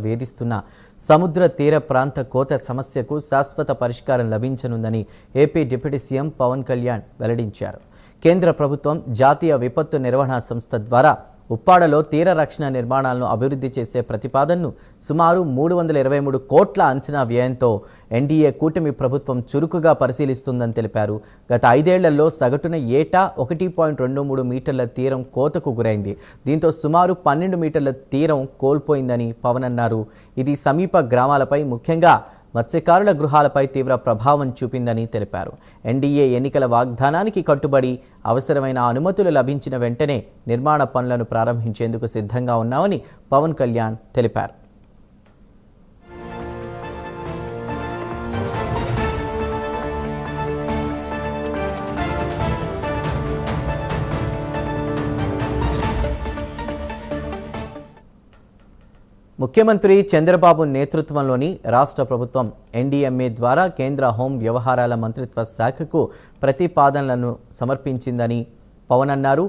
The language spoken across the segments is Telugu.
వేధిస్తున్న సముద్ర తీర ప్రాంత కోత సమస్యకు శాశ్వత పరిష్కారం లభించనుందని AP deputy CM Pawan Kalyan వెల్లడించారు. కేంద్ర ప్రభుత్వం జాతీయ విపత్తు నిర్వహణ సంస్థ ద్వారా ఉప్పాడలో తీర రక్షణ నిర్మాణాలను అభివృద్ధి చేసే ప్రతిపాదనను సుమారు 323 కోట్ల అంచనా వ్యయంతో ఎన్డీఏ కూటమి ప్రభుత్వం చురుకుగా పరిశీలిస్తుందని తెలిపారు. గత 5 ఏళ్లలో సగటున ఏటా 1.23 మీటర్ల తీరం కోతకు గురైంది. దీంతో సుమారు 12 మీటర్ల తీరం కోల్పోయిందని పవన్ అన్నారు. ఇది సమీప గ్రామాలపై ముఖ్యంగా మత్స్యకారుల గృహాలపై తీవ్ర ప్రభావం చూపిందని తెలిపారు. ఎన్డీఏ ఎన్నికల వాగ్దానానికి కట్టుబడి అవసరమైన అనుమతులు లభించిన వెంటనే నిర్మాణ పనులను ప్రారంభించేందుకు సిద్ధంగా ఉన్నామని పవన్ కళ్యాణ్ తెలిపారు. ముఖ్యమంత్రి చంద్రబాబు నేతృత్వంలోని రాష్ట్ర ప్రభుత్వం ఎన్డీఎంఏ ద్వారా కేంద్ర హోం వ్యవహారాల మంత్రిత్వ శాఖకు ప్రతిపాదనలను సమర్పించిందని పవన్ అన్నారు.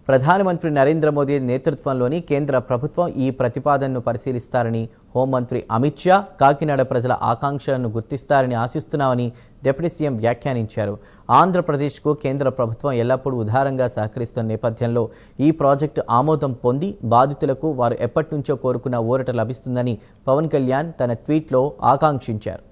ప్రధానమంత్రి నరేంద్ర మోదీ నేతృత్వంలోని కేంద్ర ప్రభుత్వం ఈ ప్రతిపాదనను పరిశీలిస్తారని, హోంమంత్రి అమిత్ షా కాకినాడ ప్రజల ఆకాంక్షలను గుర్తిస్తారని ఆశిస్తున్నామని డిప్యూటీ సీఎం వ్యాఖ్యానించారు. ఆంధ్రప్రదేశ్కు కేంద్ర ప్రభుత్వం ఎల్లప్పుడూ ఉదారంగా సహకరిస్తున్న నేపథ్యంలో ఈ ప్రాజెక్టు ఆమోదం పొంది బాధితులకు వారు ఎప్పటి నుంచో కోరుకున్న ఊరట లభిస్తుందని పవన్ కళ్యాణ్ తన ట్వీట్లో ఆకాంక్షించారు.